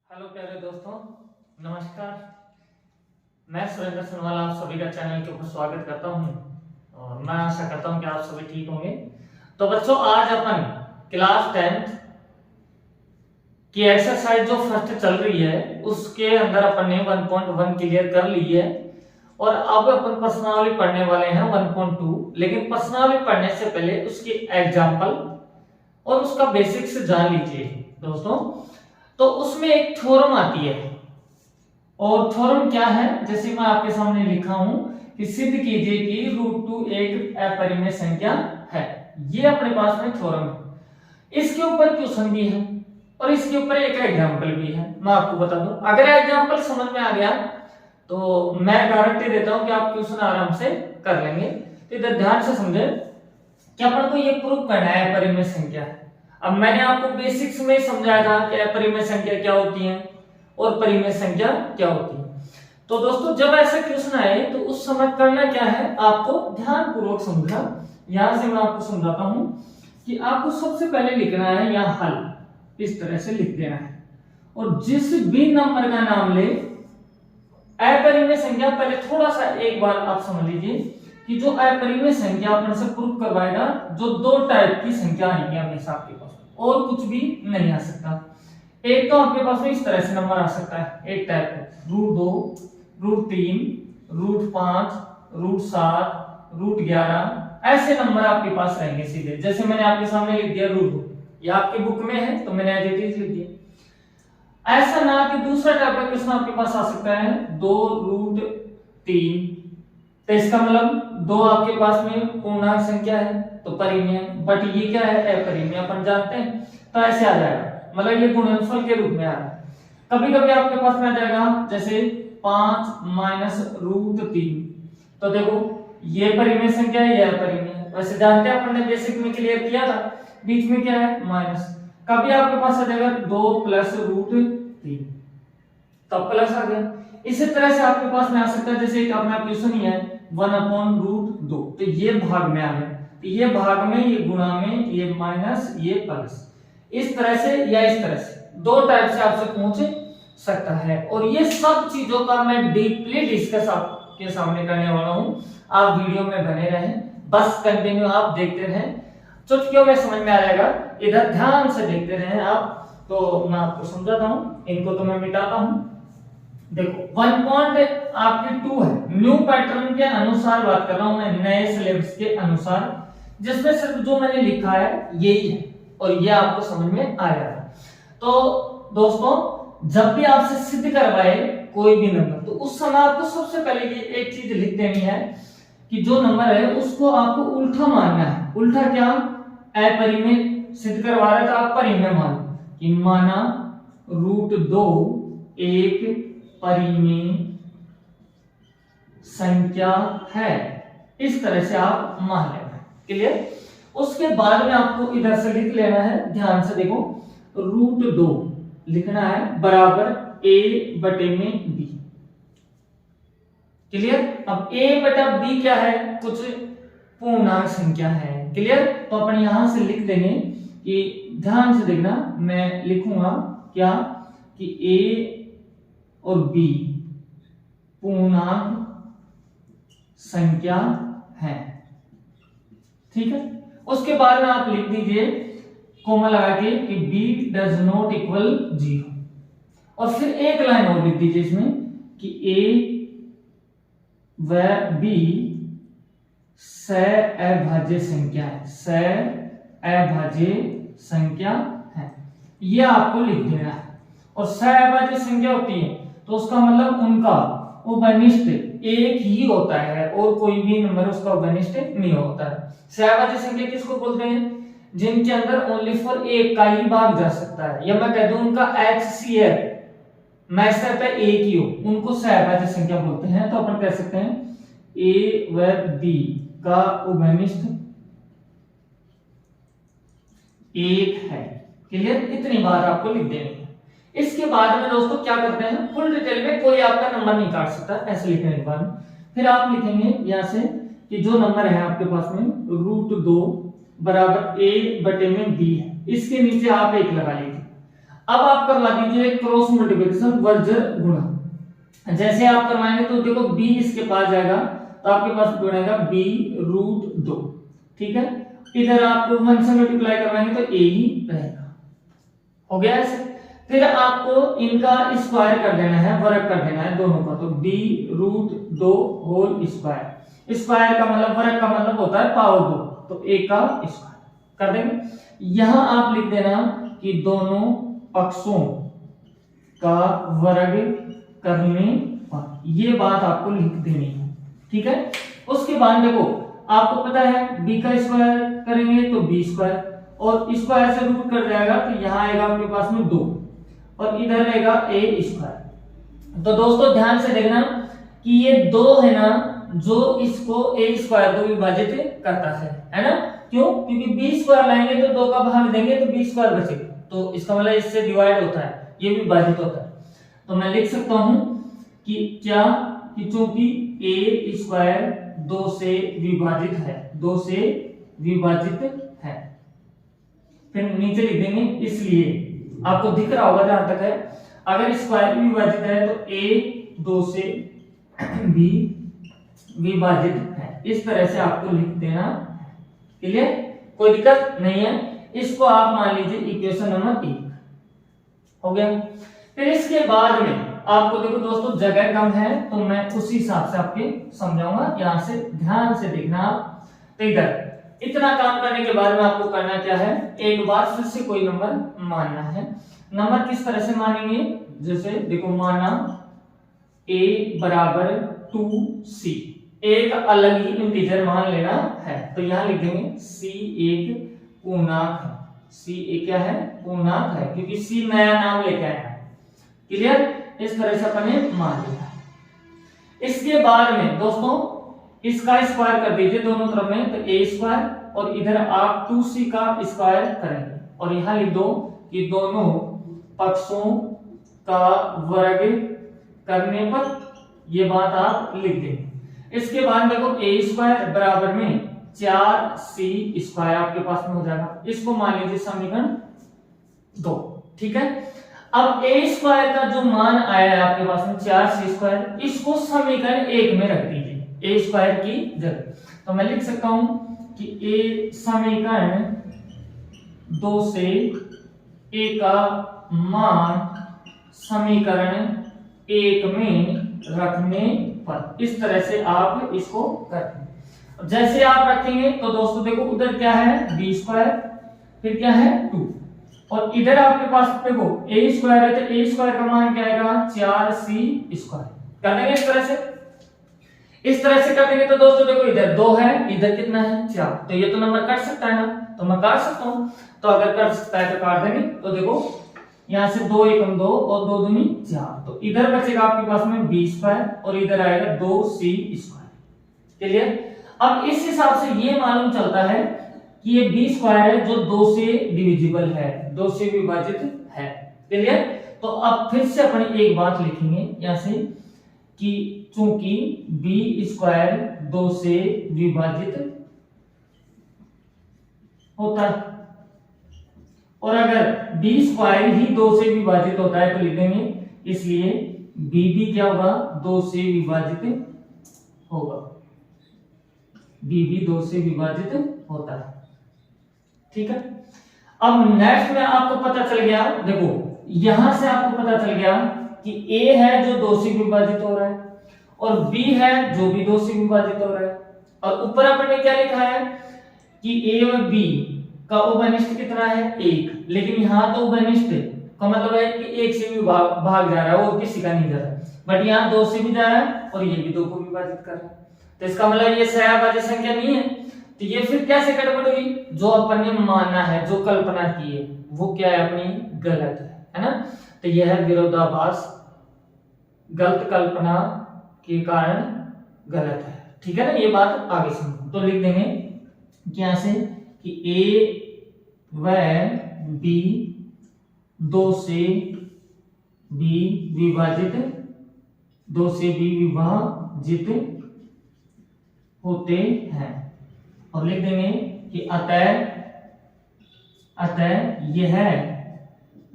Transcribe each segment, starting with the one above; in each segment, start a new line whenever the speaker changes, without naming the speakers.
Hello प्यारे दोस्तों, नमस्कार। मैं सुरेंद्र सनवाल आप सभी का चैनल के ऊपर स्वागत करता हूं और मैं आशा करता हूं कि आप सभी ठीक होंगे। तो बच्चों, आज अपन क्लास 10th की एक्सरसाइज जो फर्स्ट चल रही है उसके अंदर अपन ने 1.1 क्लियर कर ली है और अब अपन प्रश्नावली पढ़ने वाले हैं 1.2। लेकिन प्रश्नावली पढ़ने से पहले उसकी एग्जाम्पल और उसका बेसिक्स जान लीजिए दोस्तों। तो उसमें एक थ्योरम आती है और थ्योरम क्या है, जैसे मैं आपके सामने लिखा हूं कि सिद्ध कीजिए कि √2 एक अपरिमेय संख्या है। ये अपने पास में थ्योरम है। इसके ऊपर क्वेश्चन भी है और इसके ऊपर एक एग्जांपल भी है। मैं आपको बता दूं, अगर एग्जांपल समझ में आ गया तो मैं गारंटी देता हूं कि आप क्वेश्चन आराम से कर लेंगे। तो इधर ध्यान से समझे कि अपन को ये प्रूफ करना है अपरिमेय संख्या है। अब मैंने आपको बेसिक्स में समझाया था कि अपरिमेय संख्या क्या होती है और परिमेय संख्या क्या होती है। तो दोस्तों, जब ऐसा क्वेश्चन आए तो उस समय करना क्या है, आपको ध्यान पूर्वक समझना। यहां से मैं आपको समझाता हूं कि आपको सबसे पहले लिखना है यहां हल, इस तरह से लिख देना है और जिस भी नंबर का नाम ले अपरिमेय संख्या, पहले थोड़ा सा एक बार आप समझ लीजिए कि जो अपरिमेय संख्या अपन से प्रूफ करवाएगा, जो दो टाइप की संख्या आएंगी हमेशा आपके पास और कुछ भी नहीं आ सकता। एक तो आपके पास में इस तरह से नंबर आ सकता है, एक टाइप है √2, √3, √5, √7, √11, ऐसे नंबर आपके पास रहेंगे सीधे। जैसे मैंने आपके सामने लिख दिया √2, ये आपकी बुक में है तो मैंने एज इट इज लिख दिया। ऐसा ना कि दूसरा टाइप का क्वेश्चन आपके पास आ सकता है 2√3, तो इसका मतलब दो आपके पास में पूर्णांक संख्या है तो परिमेय, बट ये क्या है अपरिमेय, अपन जानते हैं। तो ऐसे आ जाएगा, मतलब ये गुणनफल के रूप में आ रहा है। कभी कभी आपके पास में आ जाएगा जैसे 5 - √3, तो देखो ये परिमेय संख्या है, ये अपरिमेय है। वैसे जानते हैं, अपन ने बेसिक में क्लियर किया था, बीच में क्या है माइनस। कभी आपके पास आ जाएगा 2 + √3, तब प्लस आ गया। इसी तरह से आपके पास में आ सकता है, जैसे एक अपना क्वेश्चन ही है 1/√2, तो ये भाग में आ गया, तो ये भाग में, ये गुणा में, ये माइनस, ये प्लस। इस तरह से या इस तरह से दो टाइप से आपसे पूछ सकता है और ये सब चीजों का मैं डीपली डिस्कस आपके सामने करने वाला हूं। आप वीडियो में बने रहें, बस कंटिन्यू आप देखते रहें, चुटकियों में समझ में आ जाएगा। इधर ध्यान से देखते रहें आप। तो मैं आपको समझाता हूं, इनको तो मैं मिटाता हूं। देखो 1 आपकी 2 है, न्यू पैटर्न के अनुसार बात कर रहा हूं मैं, नए सिलेबस के अनुसार, जिसमें सिर्फ जो मैंने लिखा है यही है और ये आपको समझ में आ जाएगा। तो दोस्तों, जब भी आपसे सिद्ध करवाए कोई भी नंबर, तो उस समय आपको सबसे पहले ये एक चीज लिख देनी है कि जो नंबर है उसको आपको उल्टा मानना है। उल्टा क्या, अपरिमेय सिद्ध करवा रहे तो आप परिमेय मानो, कि माना √2 एक परिमेय संख्या है, इस तरह से आप मान लेना। क्लियर। उसके बाद में आपको इधर से लिख लेना है, ध्यान से देखो, √2 लिखना है बराबर a/b। क्लियर। अब a/b क्या है, कुछ पूर्णांक संख्या है। क्लियर। तो अपन यहां से लिख देंगे कि ध्यान से देखना, मैं लिखूंगा क्या कि a और b पूर्णांक संख्या है। ठीक है। उसके बाद में आप लिख दीजिए कोमा लगा के कि b डज नॉट इक्वल 0 और फिर एक लाइन और लिख दीजिए इसमें कि a व b सअभाज्य संख्या है, सअभाज्य संख्या है। ये आपको लिख देना है। और सअभाज्य संख्या होती है तो उसका मतलब उनका उभयनिष्ठ एक ही होता है और कोई भी नंबर उसका उभयनिष्ठ नहीं होता है। सहभाज्य संख्या किसको बोलते हैं, जिनके अंदर ओनली फॉर एक का ही भाग जा सकता है, या मैं कह दूं उनका HCF मैक्सर पे एक ही हो, उनको सहभाज्य संख्या बोलते हैं। तो अपन कह सकते हैं a व b का उभयनिष्ठ एक है। क्लियर। इतनी बात आपको लिख देनी है। इसके बाद में दोस्तों क्या करते हैं, फुल डिटेल में कोई आपका नंबर नहीं काट सकता, ऐसे लिखने के बाद फिर आप लिखेंगे यहां से कि जो नंबर है आपके पास में √2 बराबर a/b है, इसके नीचे आप एक लगा लीजिए। अब आप करवा दीजिए क्रॉस मल्टीप्लिकेशन वर्ज गुणा। जैसे आप करवाएंगे तो देखो b इसके पास जाएगा तो आपके पास बनेगा b रूट 2, ठीक है। इधर आपको 1 से मल्टीप्लाई करवाएंगे तो a ही रहेगा, हो गया ऐसे। फिर आपको इनका स्क्वायर कर देना है, वर्ग कर देना है दोनों का, तो b root 2 whole square. Square का मतलब, वर्ग का मतलब होता है पावर 2, तो a का स्क्वायर कर देंगे। यहां आप लिख देना कि दोनों पक्षों का वर्ग करने पर, ये बात आपको लिख देनी है, ठीक है। उसके बाद देखो आपको पता है b का स्क्वायर करेंगे तो b स्क्वायर, और स्क्वायर से रूट कर जाएगा तो यहाँ आएगा आपके पास में 2 और इधर रहेगा a स्क्वायर। तो दोस्तों ध्यान से देखना कि ये 2 है ना जो इसको a स्क्वायर को विभाजित करता है ना। क्यों? क्योंकि b स्क्वायर लाएंगे तो 2 का भाग देंगे तो b स्क्वायर बचेगा, तो इसका मतलब इससे डिवाइड होता है, ये विभाजित होता है। तो मैं लिख सकता हूं कि क्या, कि चूंकि a स्क्वायर 2 से विभाजित है, 2 से विभाजित है, फिर नीचे लिख देंगे इसलिए। आपको दिख रहा होगा जहां तक है, अगर स्क्वायर विभाजित है तो a 2 से b विभाजित है, इस तरह से आपको लिख देना। क्लियर? कोई दिक्कत नहीं है। इसको आप मान लीजिए इक्वेशन नंबर 1 हो गया। फिर इसके बाद में आपको देखो दोस्तों जगह कम है तो मैं उसी हिसाब से आपके समझाऊंगा, यहां से ध्यान से देखना आप। तो इधर इतना काम करने के बाद में आपको करना क्या है, एक बार फिर से कोई नंबर मानना है। नंबर किस तरह से मानेंगे, जैसे देखो माना a बराबर 2c, एक अलग ही इंटीजर मान लेना है, तो यहां लिख देंगे c एक पूर्णांक है। c एक क्या है? पूर्णांक है, क्योंकि c नया नाम लेके आया है। क्लियर? इस तरह से अपन ने मान लिया। इसके बाद में दोस्तों इसका स्क्वायर कर दीजिए दोनों तरफ में, तो a स्क्वायर, और इधर आप 2c का स्क्वायर करेंगे, और यहां लिख दो कि दोनों पक्षों का वर्ग करने पर, ये बात आप लिख देंगे। इसके बाद देखो a स्क्वायर बराबर में 4c स्क्वायर आपके पास में हो जाएगा, इसको मान लीजिए समीकरण 2, ठीक है। अब a स्क्वायर का जो मान आया है आपके पास में 4c स्क्वायर, इसको समीकरण 1 में रख दीजिए a स्क्वायर की जगह। तो मैं लिख सकता हूं कि a समीकरण 2 से a का मान समीकरण 1 में रखने पर, इस तरह से आप इसको करते हैं। जैसे आप रखेंगे तो दोस्तों देखो उधर क्या है b स्क्वायर, फिर क्या है 2, और इधर आपके पास देखो a स्क्वायर है तो a स्क्वायर का मान क्या आएगा 4c स्क्वायर। कर देंगे इस तरह से, इस तरह से कर देंगे तो दोस्तों देखो इधर 2 है, इधर कितना है 4, तो ये तो नंबर कट सकता है ना, तो मैं काट सकता हूं। तो अगर कट सकता है तो काट देंगे, तो देखो यहां से 2 एकम 2 और 2 दूनी 4, तो इधर बचेगा आपके पास में b स्क्वायर और इधर आएगा 2c स्क्वायर। क्लियर? अब इस हिसाब से ये मालूम चलता है कि ये b स्क्वायर है जो 2 से डिविजिबल है, 2 से विभाजित है। क्लियर? तो अब फिर से अपन एक बात लिखेंगे यहां से कि चूंकि b स्क्वायर 2 से विभाजित होता है, और अगर b स्क्वायर ही 2 से विभाजित होता है तो लिख देंगे इसलिए b भी क्या होगा 2 से विभाजित होगा, b भी 2 से विभाजित होता है। ठीक है? अब नेक्स्ट में आपको पता चल गया, देखो यहां से आपको पता चल गया कि a है जो 2 से विभाजित हो रहा है और b है जो भी 2 से विभाजित हो रहा है, और ऊपर अपन ने क्या लिखा है कि a और b का उभयनिष्ठ कितना है 1, लेकिन यहाँ तो उभयनिष्ठ का मतलब है कि 1 से भी भाग जा रहा है और किसी का नहीं जा रहा है, बट यहाँ 2 से भी जा रहा है और ये भी 2 को विभाजित कर रहा है, तो इसका मतलब ये सहभाज्य संख्या नहीं है। तो ये फिर कैसे गड़बड़ हुई, जो अपन ने माना है, जो कल्पना की है वो क्या है अपनी गलत है ना। तो यह है विरोधाभास, गलत कल्पना के कारण गलत है। ठीक है ना, ये बात आगे सुनो। तो लिख देंगे कि यहां से कि a व b 2 से b विभाजित होते हैं, और लिख देंगे कि अतः यह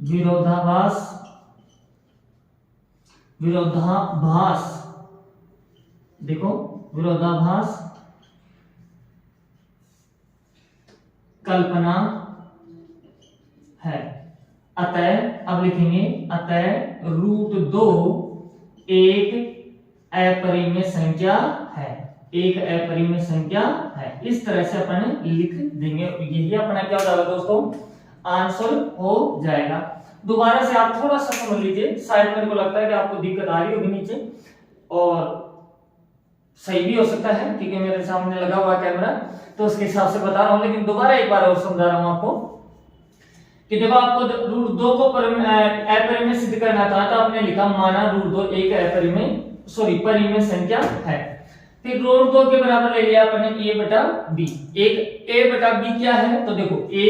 विरोधाभास देखो विरोधाभास कल्पना है। अतः अब लिखेंगे अतः √2 एक अपरिमेय संख्या है, एक अपरिमेय संख्या है। इस तरह से अपन लिख देंगे, यही अपना क्या हो जाएगा दोस्तों, आंसर हो जाएगा। दोबारा से आप थोड़ा सा समझ लीजिए, शायद मेरे को लगता है कि आपको दिक्कत आ रही होगी नीचे, और सही भी हो सकता है क्योंकि मेरे सामने लगा हुआ कैमरा, तो उसके हिसाब से बता रहा हूं। लेकिन दोबारा एक बार और समझा रहा हूं आपको कि देखो आपको √2 को अपरिमेय सिद्ध करना था, तो आपने लिखा माना √2 एक परिमेय संख्या है। फिर √2 के बराबर ले लिया अपने a बटा b। एक a बटा b क्या है, तो देखो a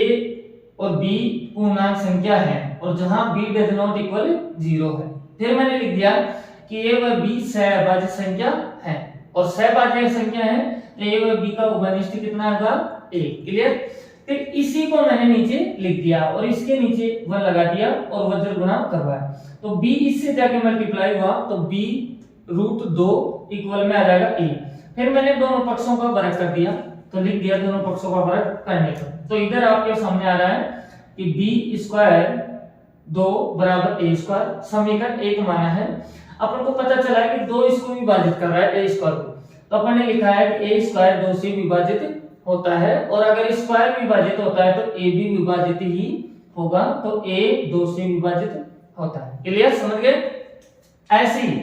और b पूर्णांक संख्या है, और जहां b डज नॉट इक्वल 0 है। फिर मैंने लिख दिया कि a व b सहभाज्य संख्या है, और सहभाज्य संख्या है तो a व b का उभयनिष्ठ कितना होगा 1। क्लियर। फिर इसी को मैंने नीचे लिख दिया और इसके नीचे 1 लगा दिया और वज्र गुणा करवाया, तो b इससे जाके मल्टीप्लाई हुआ तो b √2 इक्वल में आ जाएगा a। फिर मैंने दोनों पक्षों का वर्ग कर दिया, तो लिख दिया दोनों पक्षों का वर्ग करने पर, तो इधर आपके सामने आ रहा है कि b² 2 बराबर a²। समीकरण 1 माना है। अपन को पता चला है कि 2 इसको विभाजित कर रहा है a² को, तो अपन ने लिखा है कि a² 2 से विभाजित होता है, और अगर स्क्वायर विभाजित होता है तो a भी विभाजित ही होगा, तो a 2 से विभाजित होता है। क्लियर, समझ गए। ऐसे ही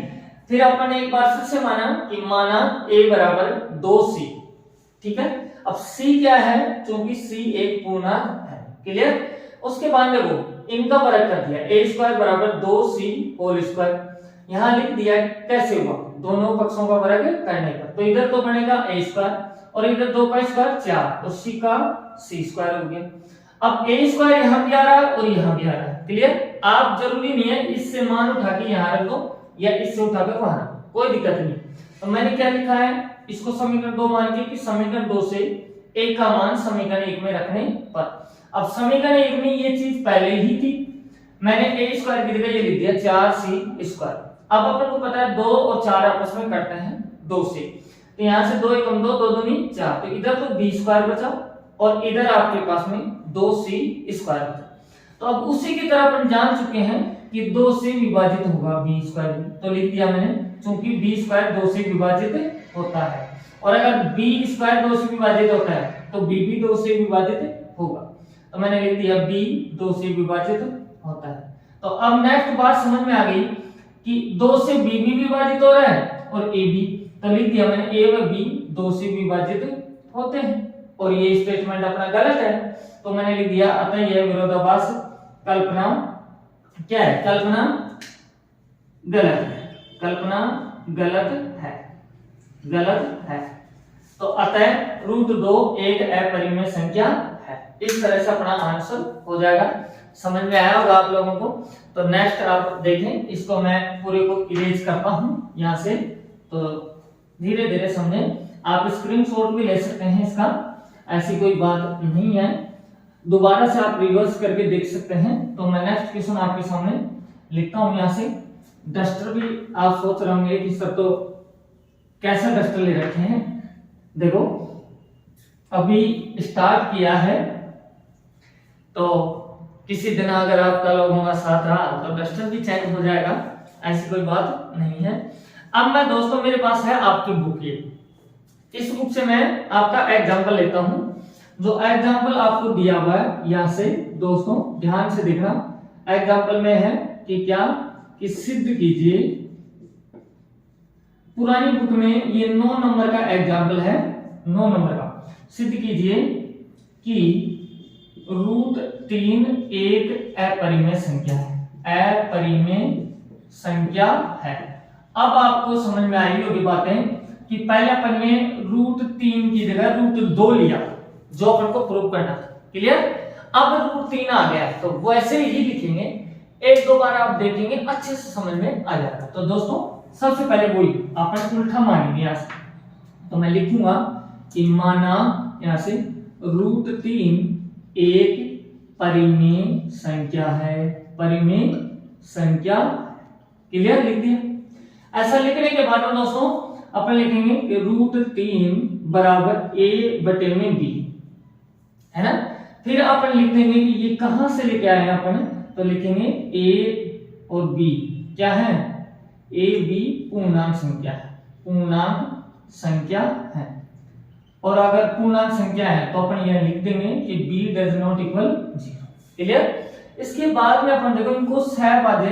फिर अपन ने एक बार फिर से माना कि माना a बराबर 2c। ठीक है, अब c क्या है, क्योंकि c एक पूर्णांक है। क्लियर। उसके बाद देखो इनका वर्ग कर दिया, a² बराबर 2c²। यहां लिख दिया कैसे हुआ, दोनों पक्षों का वर्ग करने पर, तो इधर तो बनेगा a² और इधर 2 का स्क्वायर 4, तो c का c² हो गया। अब a² यहां भी आ रहा है और यहां भी आ रहा है। क्लियर। आप जरूरी नहीं है इससे मान उठा के यहां रख दो या इससे उठा कर वहां, कोई दिक्कत नहीं। तो मैंने क्या लिखा है, इसको समीकरण 2 मान के कि समीकरण 2 से a का मान समीकरण 1 में रखने पर। अब समीकरण 1 में ये चीज पहले ही थी, मैंने a² की जगह ये लिख दिया 4c²। अब अपन को पता है 2 और 4 आपस में कटते हैं 2 से, तो यहां से 2 एकम 2, 2 दूनी 4, तो इधर तो b² बचा और इधर आपके पास में 2c² बचा। तो अब उसी की तरह अपन जान चुके हैं कि 2 से विभाजित होगा b², तो लिख दिया मैंने, क्योंकि b² 2 से विभाजित होता है, और अगर b² 2 से विभाजित होता है तो b भी 2 से विभाजित होगा, तो मैंने लिख दिया b 2 से विभाजित होता है। तो अब नेक्स्ट बात समझ में आ गई कि 2 से b भी विभाजित हो रहा है और a भी, तो लिख दिया मैंने a व b 2 से विभाजित होते हैं, और ये स्टेटमेंट अपना गलत है, तो मैंने लिख दिया अतः यह विरोधाभास कल्पना क्या है, कल्पना गलत है, कल्पना गलत है। तो अतः √2 एक अपरिमेय संख्या है। इस तरह से अपना आंसर हो जाएगा। समझ में आया होगा आप लोगों को। तो नेक्स्ट आप देखें, इसको मैं पूरे को इरेज करता हूं यहां से, तो धीरे धीरे समझें। आप स्क्रीनशॉट भी ले सकते हैं इसका, ऐसी कोई बात नहीं है, दोबारा से आप रिवर्स करके देख सकते हैं। तो मैं नेक्स्ट क्वेश्चन आपके सामने लिखता हूं यहां से। डस्टर भी आप सोच रहे होंगे कि सर तो कैसा डस्टर ले रखे हैं। देखो अभी स्टार्ट किया है, तो किसी दिन अगर आपका लोगों का साथ रहा तो डस्टर भी चेंज हो जाएगा, ऐसी कोई बात नहीं है। अब मैं दोस्तों, मेरे पास है आपकी बुक, ये इस बुक से मैं आपका एग्जांपल लेता हूं। जो एग्जांपल आपको दिया हुआ है यहां से दोस्तों ध्यान से देखना। एग्जांपल में है कि क्या, कि सिद्ध कीजिए, पुरानी बुक में ये 9 नंबर का एग्जांपल है, 9 नंबर का। सिद्ध कीजिए कि √3 एक अपरिमेय संख्या है, अपरिमेय संख्या है। अब आपको समझ में आई होगी बातें कि पहले अपन ने √3 की जगह √2 लिया, जो अपन को प्रूव करना था। क्लियर। अब √3 आ गया तो वैसे ही लिखेंगे, एक दो बार आप देखेंगे अच्छे से समझ में आ जाएगा। तो दोस्तों सबसे पहले वही अपन उल्टा मानेंगे यहां से, तो मैं लिखूंगा कि माना यहां से √3 एक परिमेय संख्या है, परिमेय संख्या। क्लियर, लिख दिया। ऐसा लिखने के बाद दोस्तों अपन लिखेंगे कि √3 बराबर a बटे में b, है ना। फिर अपन लिख देंगे कि ये कहां से लेके आए हैं अपन, तो लिखेंगे a और b क्या है, a b पूर्णांक संख्या है, पूर्णांक संख्या है। और अगर पूर्णांक संख्या है तो अपन यह लिख देंगे कि b does not equal 0। Clear. इसके बाद में अपन देखो इनको सहभाज्य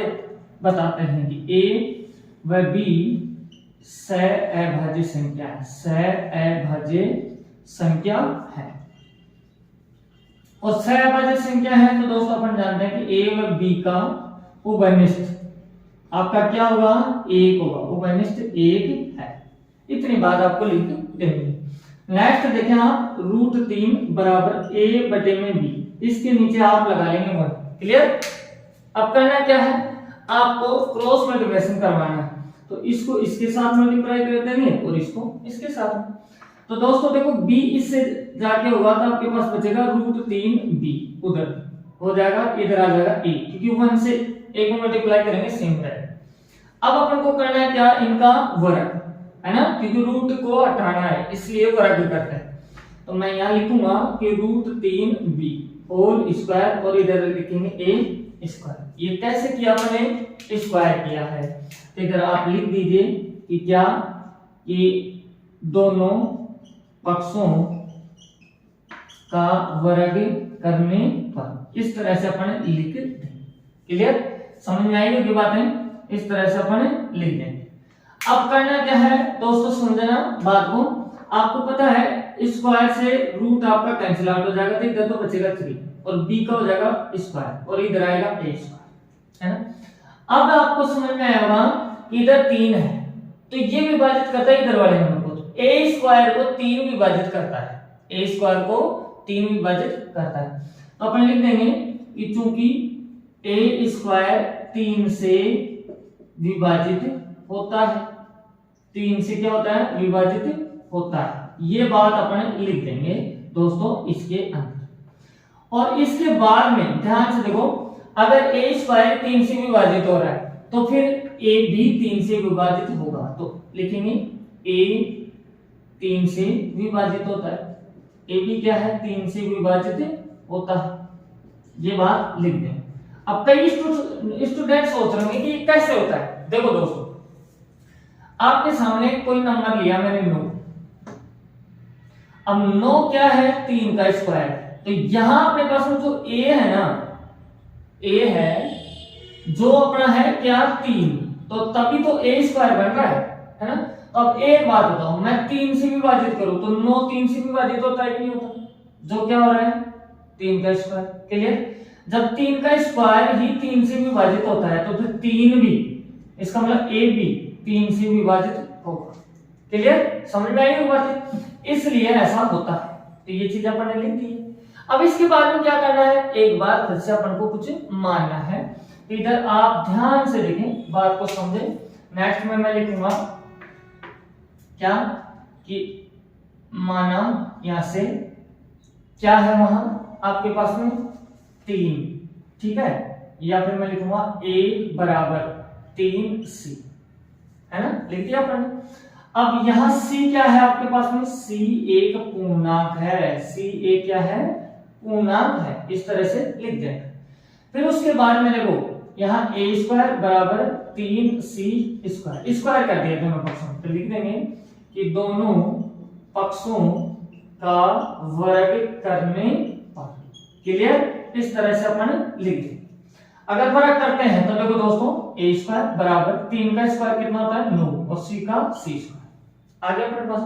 बताते हैं कि a व b सहअभाज्य संख्या है, सहअभाज्य संख्या है। और सहअभाज्य संख्या है तो दोस्तों अपन जानते हैं कि a व b का उभयनिष्ठ आपका क्या होगा, 1 होगा, उभयनिष्ठ 1 है। इतनी बात आपको लिख देंगे। नेक्स्ट देखें आप, √3 बराबर a बटे में b, इसके नीचे आप लगा लेंगे 1। क्लियर। अब करना क्या है, आपको क्रॉस मल्टीप्लिकेशन करवाना है, तो इसको इसके साथ मल्टीप्लाई कर देंगे और इसको इसके साथ। तो दोस्तों देखो b इससे जाके होगा तो आपके पास बचेगा √3b, उधर हो जाएगा, इधर आ जाएगा a, क्योंकि 1 से a को मल्टीप्लाई करेंगे सेम रहेगा। अब अपन को करना है क्या, इनका वर्ग, है ना, क्योंकि रूट को हटाना है इसलिए वर्ग करते हैं। तो मैं यहाँ लिखूंगा कि √3b होल स्क्वायर और इधर लिखेंगे a स्क्वायर। ये कैसे किया मैंने, स्क्वायर किया है। तो इधर आप लिख दीजिए कि क्या, कि दोनों पक्षों का वर्ग करने पर, इस तरह से अपन लिख देंगे। क्लियर, समझ में आई होगी बातें, इस तरह से अपन लिख देंगे। अब करना क्या है दोस्तों, समझना बात को। आपको पता है स्क्वायर से रूट आपका कैंसिल आउट हो जाएगा, तो इधर तो बचेगा 3 और b का हो जाएगा स्क्वायर और इधर आएगा a स्क्वायर, है ना। अब आपको समझ में आएगा कि इधर 3 है तो ये विभाजित करता है इधर वाले नंबर को, तो a स्क्वायर को 3 विभाजित करता है, a स्क्वायर को 3 विभाजित करता है। तो अपन लिख देंगे कि चूंकि a स्क्वायर 3 से विभाजित होता है, 3 से क्या होता है, विभाजित होता है। ये बात अपन लिख देंगे दोस्तों इसके अंदर। और इसके बाद में ध्यान से देखो, अगर a स्क्वायर 3 से विभाजित हो रहा है तो फिर a भी 3 से विभाजित होगा, तो लिखेंगे a 3 से विभाजित होता है, a भी क्या है, 3 से विभाजित होता है। ये बात लिख दें। अब कई स्टूडेंट सोच रहे होंगे कि ये कैसे होता है। देखो दोस्तों, आपके सामने कोई नंबर लिया मैंने 9, अब 9 क्या है, 3 का स्क्वायर, तो यहां अपने पास में जो a है ना, a है जो अपना है क्या 3, तो तभी तो a स्क्वायर बन रहा है ना। तो अब एक बात बताओ, मैं 3 से विभाजित करूं तो 9 3 से विभाजित होता है कि नहीं होता, जो क्या हो रहा है 3 का स्क्वायर। क्लियर। जब 3 का स्क्वायर ही 3 से विभाजित होता है तो फिर 3 भी, इसका मतलब a भी 3 से विभाजित होगा। क्लियर, समझ में आई होगी बात, इसलिए ऐसा होता है। तो ये चीज अपन ने लिख दी है। अब इसके बाद में क्या करना है, एक बार फिर से अपन को कुछ मानना है। इधर आप ध्यान से देखें, बात को समझें। नेक्स्ट में मैं लिखूंगा क्या, कि माना यहां से क्या है, वहां आपके पास में 3, ठीक है, या फिर मैं लिखूंगा a बराबर 3c, है ना, लिख दिया अपन। अब यहां c क्या है आपके पास में, c एक पूर्णांक है, c एक क्या है, पूर्णांक है, इस तरह से लिख देंगे। फिर उसके बाद में देखो यहाँ a स्क्वायर बराबर 3c स्क्वायर, स्क्वायर कर दिया दोनों पक्षों, तो लिख देंगे कि दोनों पक्षों का वर्ग करने पर। क्लियर, इस तरह से अपन लिख दें। अगर वर्ग करते हैं तो देखो दोस्तों a स्क्वायर बराबर 3 का स्क्वायर कितना होता है 9 और c का c स्क्वायर। आगे अपने पास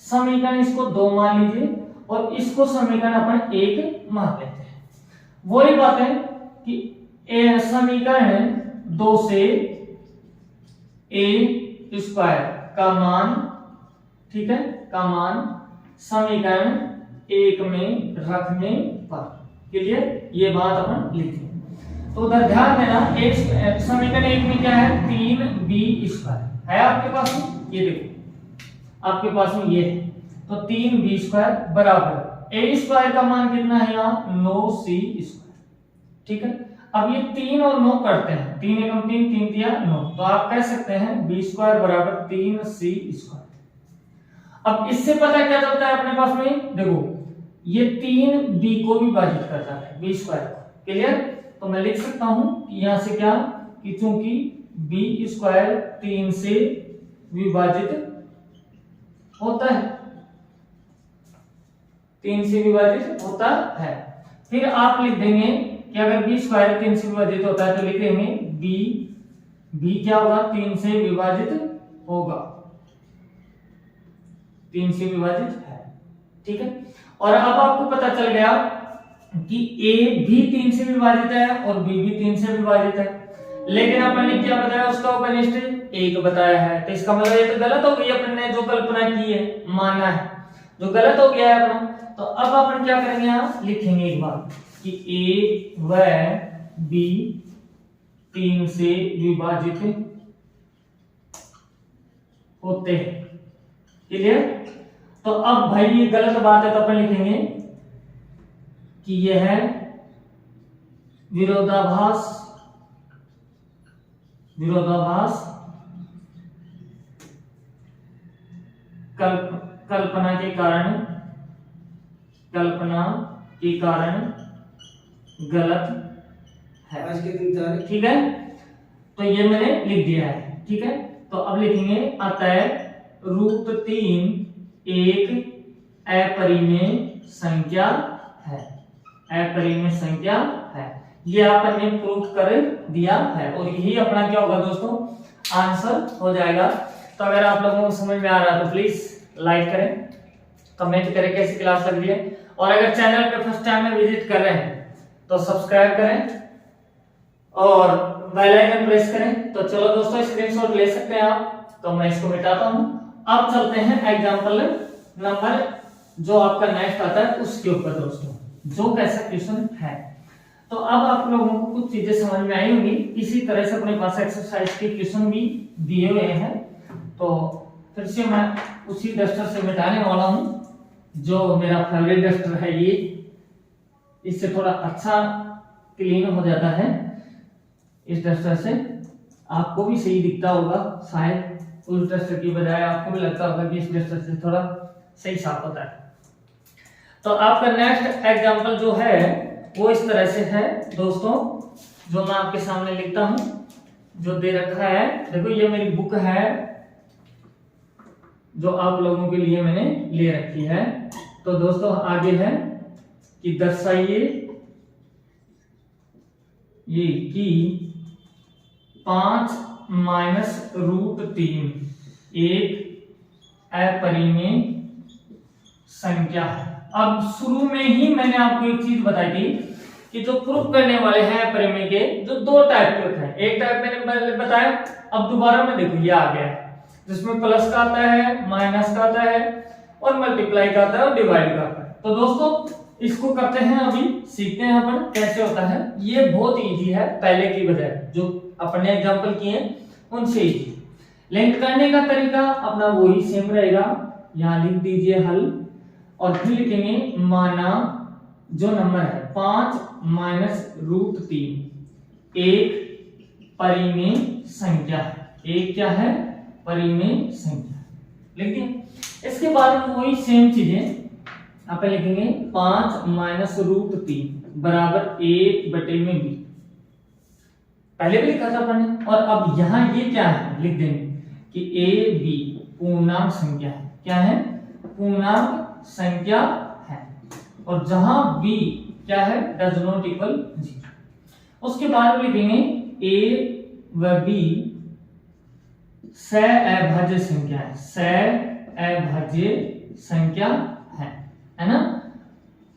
समीकरण इसको 2 मान लीजिए और इसको समीकरण अपन 1 मान लेते हैं। वही बात है कि समीकरण 2 से a स्क्वायर का मान, ठीक है, का मान समीकरण 1 में रखने पर। क्लियर, ये बात अपन लिखें। तो उधर ध्यान देना, एक समीकरण 1 में क्या है 3b स्क्वायर है आपके पास में, ये देखो आपके पास में ये है, तो 3b स्क्वायर बराबर a स्क्वायर का मान कितना है यहाँ 9c स्क्वायर। ठीक है, अब ये 3 और 9 करते हैं, 3 एकम 3, 3 तिया 9, तो आप कह सकते हैं b² बराबर 3c²। अब इससे पता क्या चलता है अपने पास में, देखो ये 3 b को भी विभाजित करता है, b² को। क्लियर? तो मैं लिख सकता हूं कि यहां से क्या, कि चूंकि b² 3 से विभाजित होता है, 3 से विभाजित होता है। फिर आप लिख देंगे कि अगर b² 3 से विभाजित होता है तो लिख देंगे b क्या होगा, 3 से विभाजित होगा, 3 से विभाजित है। ठीक है, और अब आपको पता चल गया कि a भी 3 से विभाजित है और b भी 3 से विभाजित है, लेकिन अपन ने क्या बताया, उसका उपनिष्ठ 1 बताया है। तो इसका मतलब ये तो गलत हो गई, अपन ने जो कल्पना की है, माना है, जो गलत हो गया है अपना। तो अब अपन क्या करेंगे, यहां लिखेंगे एक बार कि a व b 3 से विभाजित होते हैं। क्लियर? तो अब भाई ये गलत बात है, तो अपन लिखेंगे कि यह है विरोधाभास, विरोधाभास कल्पना के कारण, कल्पना के कारण गलत है।
आज के दिन
ठीक है, तो ये मैंने लिख दिया है। ठीक है, तो अब लिखेंगे अतः रूट 3 एक अपरिमेय संख्या है, अपरिमेय संख्या है। ये आपने प्रूफ कर दिया है और यही अपना क्या होगा दोस्तों, आंसर हो जाएगा। तो अगर आप लोगों को समझ में आ रहा है तो प्लीज लाइक करें, कमेंट करें कैसी क्लास लग रही है, और अगर चैनल पे फर्स्ट टाइम में विजिट कर रहे हैं तो सब्सक्राइब करें और बेल आइकन प्रेस करें। तो चलो दोस्तों स्क्रीनशॉट ले सकते हैं आप, तो मैं इसको मिटाता हूं। अब चलते हैं एग्जांपल नंबर जो आपका नेक्स्ट आता है उसके ऊपर दोस्तों, जो कैसा क्वेश्चन है। तो अब आप लोगों को कुछ चीजें समझ में आई होंगी। इसी तरह से अपने पास एक्सरसाइज के क्वेश्चन भी दिए हुए हैं, तो फिर से मैं उसी डस्टर से मिटाने वाला हूं, जो मेरा फेवरेट डस्टर है ये, इससे थोड़ा अच्छा क्लीन हो जाता है। इस डस्टर से आपको भी सही दिखता होगा शायद, उस डस्टर की बजाय आपको भी लगता होगा कि इस डस्टर से थोड़ा सही साफ होता है। तो आपका नेक्स्ट एग्जांपल जो है वो इस तरह से है दोस्तों, जो मैं आपके सामने लिखता हूं, जो दे रखा है। देखो ये मेरी बुक है जो आप लोगों के लिए मैंने ले रखी है। तो दोस्तों आगे है कि दर्शाइए ये कि 5 - √3 एक अपरिमेय संख्या है। अब शुरू में ही मैंने आपको एक चीज बताई थी कि जो प्रूफ करने वाले हैं अपरिमेय के, जो 2 टाइप के होते हैं। एक टाइप मैंने बताया, अब दोबारा में देखो ये आ गया है, जिसमें प्लस का आता है, माइनस का आता है और मल्टीप्लाई का आता है और डिवाइड का आता है। तो दोस्तों इसको करते हैं, अभी सीखते हैं अपन कैसे होता है। ये बहुत इजी है पहले की बजाय, जो अपने एग्जांपल किए उनसे इजी। लेकिन करने का तरीका अपना वही सेम रहेगा। यहां लिख दीजिए हल, और फिर लिखेंगे माना जो नंबर है 5 - √3 एक परिमेय संख्या है। एक क्या है, परिमेय संख्या। लिख दिया। इसके बाद में वही सेम चीजें आप लिखेंगे 5 - √3 बराबर 1/b। पहले भी लिखा था अपने, और अब यहां ये क्या है लिख देंगे कि a b पूर्णांक संख्या है। क्या है, पूर्णांक संख्या है, और जहां b क्या है, डज नॉट इक्वल 0। उसके बाद लिखेंगे a व b सअभाज्य संख्या है, सअभाज्य संख्या है ना।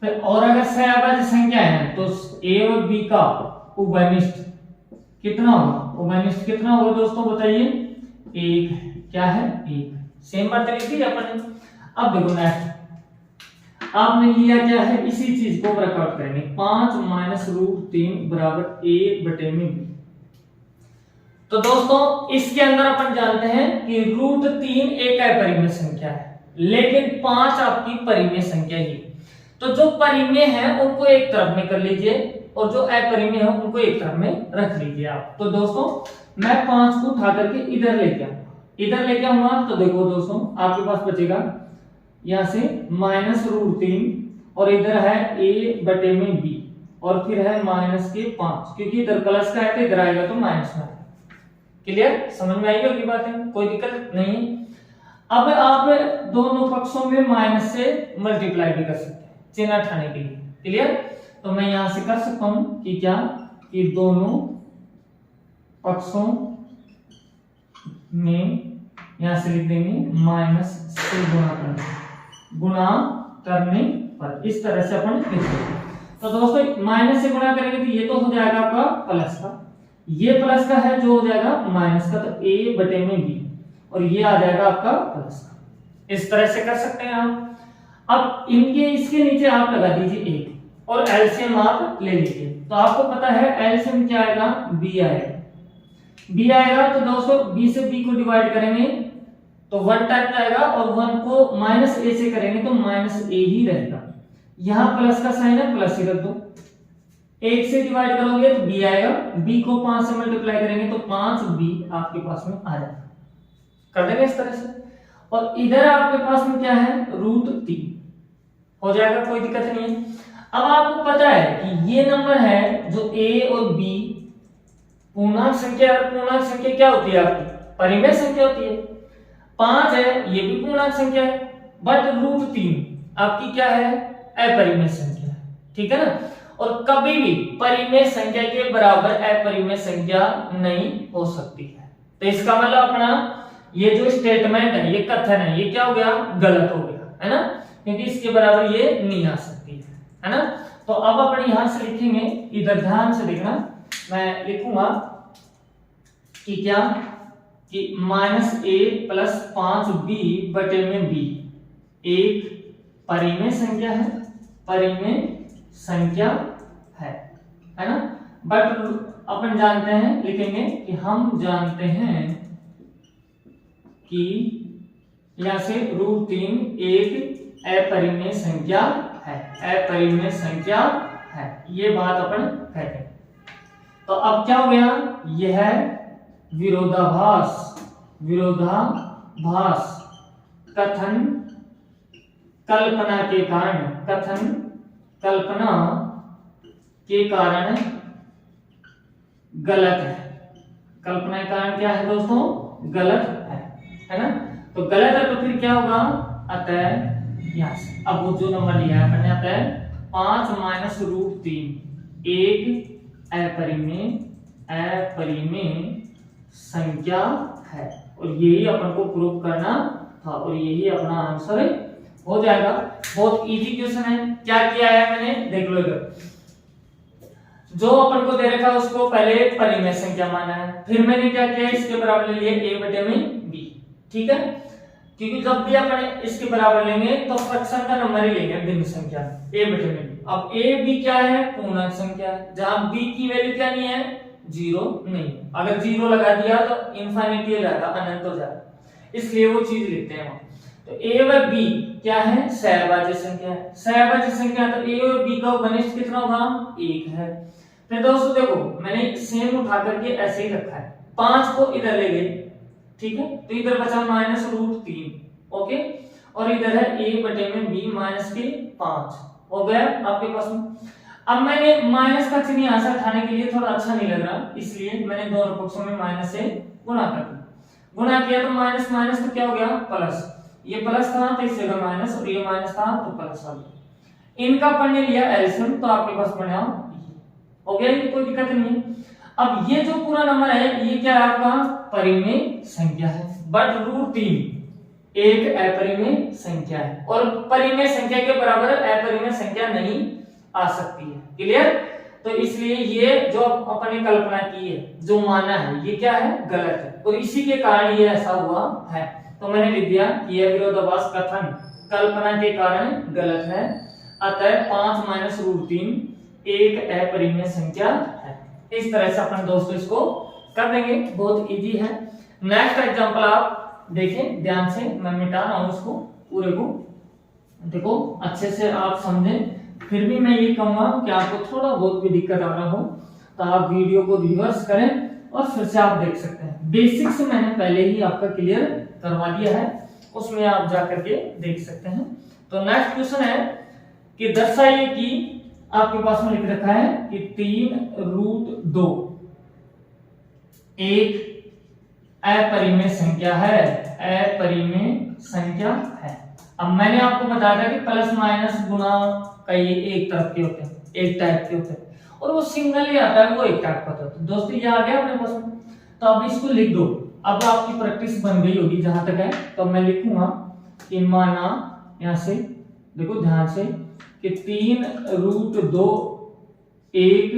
फिर और अगर सअभाज्य संख्या है तो a और b का उभयनिष्ठ कितना होगा, उभयनिष्ठ कितना होगा दोस्तों बताइए, 1। क्या है, 1। सेम बात लिखी अपन। अब देखो नेक्स्ट आपने लिया क्या है, इसी चीज को वर्कआउट करेंगे। 5 - √3 बराबर 1/b। तो दोस्तों इसके अंदर अपन जानते हैं कि √3 एक अपरिमेय संख्या है, लेकिन 5 आपकी परिमेय संख्या ही। तो जो परिमेय है उनको एक तरफ में कर लीजिए, और जो अपरिमेय है उनको एक तरफ में रख लीजिए आप। तो दोस्तों मैं 5 को उठा करके इधर लेके आऊंगा, इधर लेके आऊंगा तो देखो दोस्तों आपके पास बचेगा यहां से -√3 और इधर है a/b और फिर है -5, क्योंकि इधर प्लस का है तो इधर आएगा तो माइनस में। क्लियर, समझ में आई होगी बात है, कोई दिक्कत नहीं। अब आप दोनों पक्षों में माइनस से मल्टीप्लाई भी कर सकते हैं चिन्ह हटाने के लिए। क्लियर, तो मैं यहां से कर सकता हूं कि क्या कि दोनों पक्षों में यहां से लिख देंगे माइनस से गुणा करने पर, इस तरह से अपन लिख देंगे। तो दोस्तों माइनस से गुणा करेंगे तो ये तो हो जाएगा आपका प्लस का, ये प्लस का है जो हो जाएगा माइनस का, तो a/b और ये आ जाएगा आपका प्लस का। इस तरह से कर सकते हैं आप। अब इनके इसके नीचे आप लगा दीजिए 1 और एलसीएम आप ले लीजिए। तो आपको पता है एलसीएम क्या आएगा, b आएगा। b आएगा तो दोस्तों b से b को डिवाइड करेंगे तो 1 टाइप आएगा और 1 को -a से करेंगे तो -a ही रहेगा। यहां प्लस का साइन है, प्लस ही रख दो। 1 से डिवाइड करोगे तो b आएगा, b को 5 से मल्टीप्लाई करेंगे तो 5b आपके पास में आ जाएगा। कर देंगे इस तरह से। और इधर आपके पास में क्या है, √3 हो जाएगा, कोई दिक्कत नहीं है। अब आपको पता है कि ये नंबर है जो a और b पूर्णांक संख्या, और पूर्णांक संख्या क्या होती है आपकी, परिमेय संख्या होती है। 5 है, ये भी पूर्णांक संख्या है, बट √3 आपकी क्या है, अपरिमेय संख्या है। ठीक है ना, और कभी भी परिमेय संख्या के बराबर अपरिमेय संख्या नहीं हो सकती है। तो इसका मतलब अपना ये जो स्टेटमेंट है, ये कथन है, ये क्या हो गया, गलत हो गया, है ना, क्योंकि इसके बराबर ये नहीं आ सकती है ना। तो अब अपन यहां से लिखेंगे, इधर ध्यान से देखना, मैं लिखूंगा कि क्या कि -a + 5b बटे में b एक परिमेय संख्या है, परिमेय संख्या है ना। बट अपन जानते हैं, लिखेंगे कि हम जानते हैं कि यहां से √3 एक अपरिमेय संख्या है, अपरिमेय संख्या है, ये बात अपन कहते हैं। तो अब क्या हो गया, यह है विरोधाभास, विरोधाभास कथन कल्पना के कारण, कथन कल्पना के कारण गलत है। कल्पना के कारण क्या है दोस्तों, गलत है ना। तो गलत है तो फिर क्या होगा, अतः यहां से अब वो जो नंबर लिया है अपने, अतः 5 - √3 एक अपरिमेय संख्या है, और यही अपन को प्रूव करना था, और यही अपना आंसर हो जाएगा। बहुत इजी क्वेश्चन है। क्या किया है मैंने, देख लो इधर, जो अपन को दे रखा है उसको पहले परिमेय संख्या माना है, फिर मैंने क्या किया, इसके बराबर ले लिया a/b। ठीक है, क्योंकि जब भी अपन इसके बराबर लेंगे तो फ्रैक्शन का नंबर ही लेंगे, भिन्न संख्या a/b। अब a b क्या है, पूर्णांक संख्या है, जहां b की वैल्यू क्या नहीं है, 0 नहीं। अगर 0 लगा दिया तो इनफाइनिटी हो जाएगा, अनंत हो जाएगा, इसलिए वो चीज लिखते हैं वहां। तो a व b क्या है, सहभाज्य संख्या है, सहभाज्य संख्या, तो a और b का घनिष्ठ कितना होगा, 1 है। फिर दोस्तों देखो मैंने सेम उठा करके ऐसे ही रखा है, 5 को इधर ले गए, ठीक है, तो इधर बचा -√3, ओके, और इधर है a/b -5 हो गया आपके पास में। अब मैंने माइनस का चिन्ह यहां से हटाने के लिए थोड़ा अच्छा नहीं लग रहा, इसलिए मैंने दोनों पक्षों में माइनस से गुणा कर दिया। गुणा किया तो माइनस माइनस तो क्या हो गया, प्लस। ये प्लस था तो इस जगह माइनस, और ये माइनस था तो प्लस आ गया। इनका पढ़ने लिया एलसीएम तो आपके पास बना हो गया, ये कोई दिक्कत नहीं है। अब ये जो पूरा नंबर है ये क्या है आपका, परिमेय संख्या है, बट √3 एक अपरिमेय संख्या है, और परिमेय संख्या के बराबर अपरिमेय संख्या नहीं आ सकती है। क्लियर, तो इसलिए ये जो अपने कल्पना की है, जो माना है, ये क्या है, गलत है, और इसी के कारण ये ऐसा हुआ है। तो मैंने लिख दिया कि यह विरोधाभास कथन कल्पना के कारण गलत है, अतः 5 - √3 एक अपरिमेय संख्या है। इस तरह से अपन दोस्तों इसको कर देंगे, बहुत इजी है। नेक्स्ट एग्जांपल आप देखें ध्यान से, मैं मिटा रहा हूं इसको पूरे को, देखो अच्छे से आप समझें फिर भी मैं ये कहूंगा कि आपको थोड़ा बहुत भी दिक्कत आ रहा हो तो आप वीडियो को रिवर्स करें और फिर से आप देख सकते हैं। बेसिक्स मैंने पहले ही आपका क्लियर करवा दिया है, उसमें आप जा करके देख सकते हैं। तो नेक्स्ट क्वेश्चन है कि दर्शाइए कि आपके पास में लिख रखा है कि 3√2 एक अपरिमेय संख्या है, अपरिमेय संख्या है। अब मैंने आपको बताया था कि प्लस माइनस गुना का ये एक तरफ के होते हैं, एक टाइप के होते हैं, और वो सिंगल ही आता है, वो एक टाइप का होता है। दोस्तों ये आ गया अपने पास में, तो अब इसको लिख दो। अब आपकी प्रैक्टिस बन गई होगी जहां तक है, तो मैं लिखूंगा कि माना यहां से देखो ध्यान से कि 3√2 एक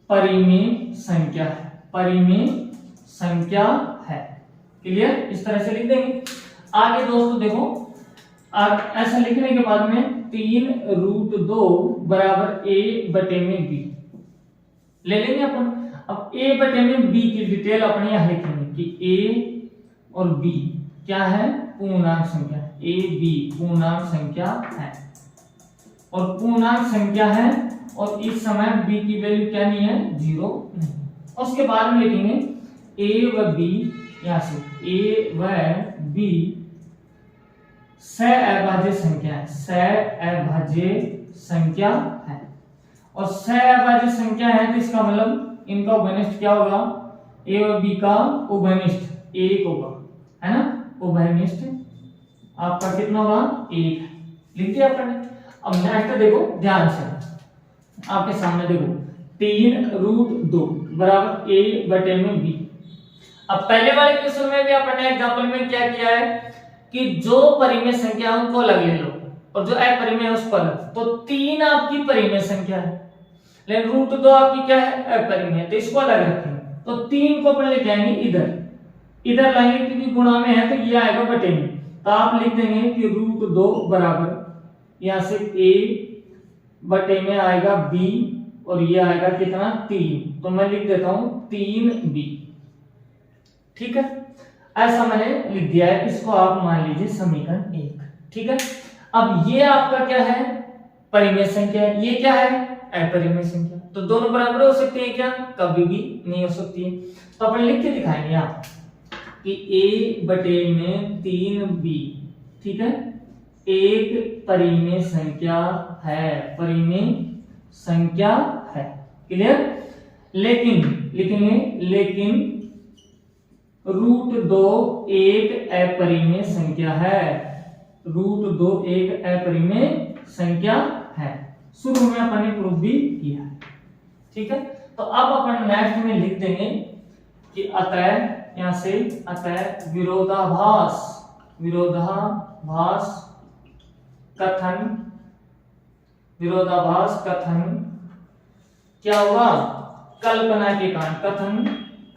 परिमेय संख्या है, परिमेय संख्या है। क्लियर? इस तरह से लिख देंगे। आगे दोस्तों देखो, अब ऐसा लिखने के बाद में 3√2 बराबर a/b ले लेंगे अपन। अब a/b की डिटेल अपन यहां लिखेंगे कि a और b क्या है, पूर्णांक संख्या, a b पूर्णांक संख्या है और पूर्णांक संख्या है, और इस समय b की वैल्यू क्या नहीं है, 0 नहीं। उसके बाद में लिखेंगे a व b, यहां से a व b सअभाज्य संख्या है, सअभाज्य संख्या है। और सअभाज्य संख्या है तो इसका मतलब इनका उभयनिष्ठ क्या होगा, a और b का उभयनिष्ठ 1 होगा, है ना। उभयनिष्ठ आपका कितना होगा, 1। लिख दिया आपने। अब नेक्स्ट देखो ध्यान से, आपके सामने देखो 3√2 बराबर a/b। अब पहले वाले क्वेश्चन में भी आपने एग्जांपल में क्या किया है कि जो परिमेय संख्या है उनको अलग ले लो और जो अपरिमेय है उसको अलग। तो 3 आपकी परिमेय संख्या है, लेकिन √2 आपकी क्या है, अपरिमेय, तो इसको अलग रखेंगे। तो 3 को अपन लेके आएंगे इधर लाएंगे क्योंकि गुणा में है, तो ये आएगा बटे में। तो आप लिख देंगे कि √2 बराबर यहां से a बटे में आएगा b और ये आएगा कितना, 3। तो मैं लिख देता हूं 3b। ठीक है, ऐसा मैंने लिख दिया है। इसको आप मान लीजिए समीकरण 1। ठीक है, अब ये आपका क्या है, परिमेय संख्या है, ये क्या है, अपरिमेय संख्या। तो दोनों बराबर हो सकती है क्या, कभी भी नहीं हो सकती है। तो अपन लिख के दिखाएंगे यहाँ कि a बटे में 3b, ठीक है, एक परिमेय संख्या है, परिमेय संख्या है। क्लियर? लेकिन लिखेंगे लेकिन √2 एक अपरिमेय संख्या है, √2 एक अपरिमेय संख्या है। शुरू में अपन ने प्रूफ भी किया है। ठीक है, तो अब अपन नेक्स्ट में लिख देंगे कि अतः, यहां से अतः विरोधाभास कथन क्या होगा, कल्पना के कारण, कथन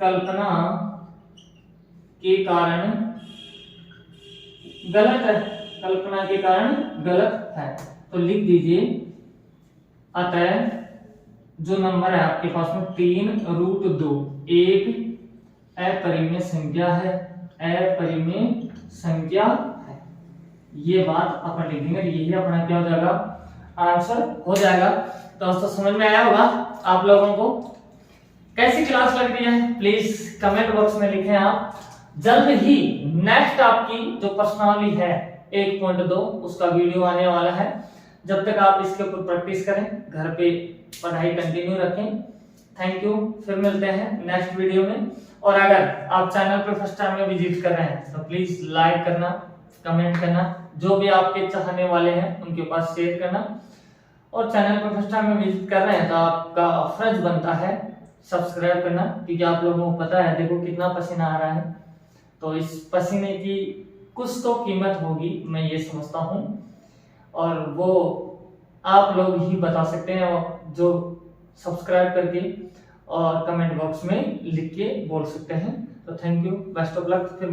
कल्पना के कारण गलत है, कल्पना के कारण गलत है। तो लिख दीजिए अतः जो नंबर है आपके पास में 3√2 एक अपरिमेय संख्या है, अपरिमेय संख्या है। ये बात अपन लिख देंगे, यही अपना क्या हो जाएगा, आंसर हो जाएगा। तो दोस्तों समझ में आया होगा आप लोगों को। कैसी क्लास लग रही है प्लीज कमेंट बॉक्स में लिखें आप। जल्द ही नेक्स्ट आपकी जो प्रश्नावली है 1.2 उसका वीडियो आने वाला है। जब तक आप इसके ऊपर प्रैक्टिस करें, घर पे पढ़ाई कंटिन्यू रखें। थैंक यू, फिर मिलते हैं नेक्स्ट वीडियो में। और अगर आप चैनल पे फर्स्ट टाइम में विजिट कर रहे हैं तो प्लीज लाइक करना, कमेंट करना, जो भी आपके चाहने वाले हैं उनके पास शेयर करना। और चैनल पे फर्स्ट टाइम में विजिट कर रहे हैं तो आपका फर्ज बनता है सब्सक्राइब करना, क्योंकि आप लोगों को पता है देखो कितना पसीना आ रहा है, तो इस पसीने की कुछ तो कीमत होगी, मैं ये समझता हूँ, और वो आप लोग ही बता सकते हैं, जो सब्सक्राइब करके और कमेंट बॉक्स में लिख के बोल सकते हैं। तो thank you, best of luck, फिर